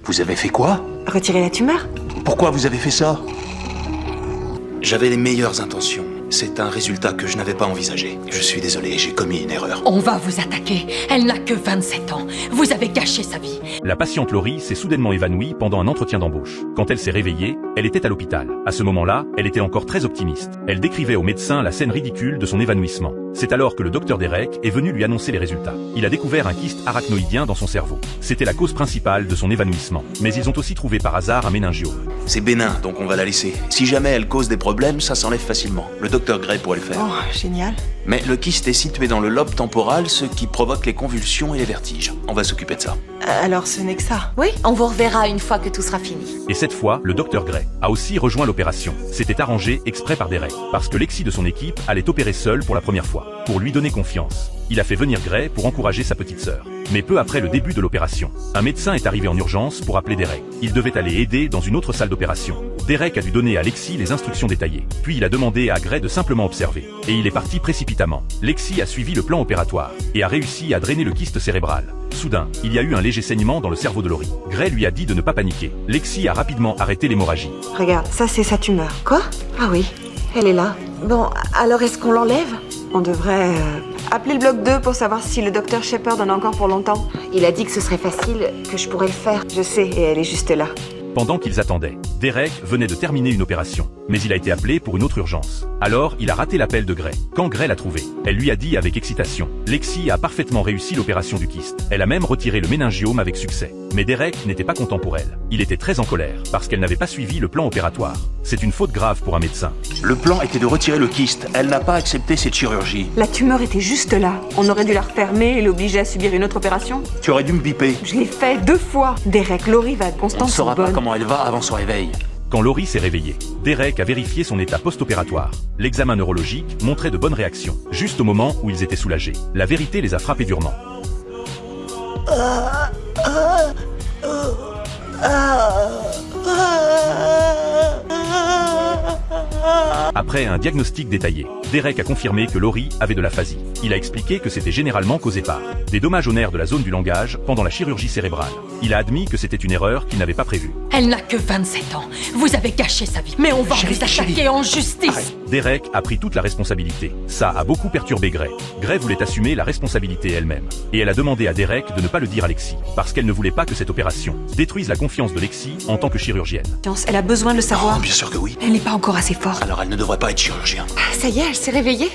Vous avez fait quoi? Retirer la tumeur? Pourquoi vous avez fait ça? J'avais les meilleures intentions. C'est un résultat que je n'avais pas envisagé. Je suis désolé, j'ai commis une erreur. On va vous attaquer. Elle n'a que 27 ans. Vous avez gâché sa vie. La patiente Laurie s'est soudainement évanouie pendant un entretien d'embauche. Quand elle s'est réveillée, elle était à l'hôpital. À ce moment-là, elle était encore très optimiste. Elle décrivait au médecin la scène ridicule de son évanouissement. C'est alors que le docteur Derek est venu lui annoncer les résultats. Il a découvert un kyste arachnoïdien dans son cerveau. C'était la cause principale de son évanouissement. Mais ils ont aussi trouvé par hasard un méningiome. C'est bénin, donc on va la laisser. Si jamais elle cause des problèmes, ça s'enlève facilement. Le docteur Gray pourrait le faire. Oh, génial. Mais le kyste est situé dans le lobe temporal, ce qui provoque les convulsions et les vertiges. On va s'occuper de ça. Alors ce n'est que ça. Oui, on vous reverra une fois que tout sera fini. Et cette fois, le docteur Gray a aussi rejoint l'opération. C'était arrangé exprès par Derek, parce que Lexi de son équipe allait opérer seule pour la première fois. Pour lui donner confiance, il a fait venir Gray pour encourager sa petite sœur. Mais peu après le début de l'opération, un médecin est arrivé en urgence pour appeler Derek. Il devait aller aider dans une autre salle d'opération. Derek a dû donner à Lexi les instructions détaillées. Puis il a demandé à Gray de simplement observer. Et il est parti précipitamment. Lexi a suivi le plan opératoire et a réussi à drainer le kyste cérébral. Soudain, il y a eu un léger saignement dans le cerveau de Laurie. Gray lui a dit de ne pas paniquer. Lexi a rapidement arrêté l'hémorragie. Regarde, ça c'est sa tumeur. Quoi? Ah oui, elle est là. Bon, alors est-ce qu'on l'enlève? On devrait appeler le bloc 2 pour savoir si le docteur Shepard en a encore pour longtemps. Il a dit que ce serait facile, que je pourrais le faire. Je sais, et elle est juste là. Pendant qu'ils attendaient, Derek venait de terminer une opération, mais il a été appelé pour une autre urgence. Alors, il a raté l'appel de Gray. Quand Gray l'a trouvé, elle lui a dit avec excitation: Lexi a parfaitement réussi l'opération du kyste. Elle a même retiré le méningiome avec succès. Mais Derek n'était pas content pour elle. Il était très en colère, parce qu'elle n'avait pas suivi le plan opératoire. C'est une faute grave pour un médecin. Le plan était de retirer le kyste. Elle n'a pas accepté cette chirurgie. La tumeur était juste là. On aurait dû la refermer et l'obliger à subir une autre opération. Tu aurais dû me biper. Je l'ai fait 2 fois. Derek, Laurie va, On ne Constance sont saura pas bonnes. comment elle va avant son réveil. Quand Laurie s'est réveillée, Derek a vérifié son état post-opératoire. L'examen neurologique montrait de bonnes réactions. Juste au moment où ils étaient soulagés, la vérité les a frappés durement. Après un diagnostic détaillé, Derek a confirmé que Laurie avait de l'aphasie. Il a expliqué que c'était généralement causé par des dommages aux nerfs de la zone du langage pendant la chirurgie cérébrale. Il a admis que c'était une erreur qu'il n'avait pas prévue. Elle n'a que 27 ans. Vous avez gâché sa vie. Mais on va vous attaquer en justice. Derek a pris toute la responsabilité. Ça a beaucoup perturbé Gray. Gray voulait assumer la responsabilité elle-même. Et elle a demandé à Derek de ne pas le dire à Lexi, parce qu'elle ne voulait pas que cette opération détruise la confiance de Lexi en tant que chirurgienne. Elle a besoin de le savoir. Oh, bien sûr que oui. Elle n'est pas encore assez forte. Alors elle ne devrait pas être chirurgien. Ça y est, elle s'est réveillée.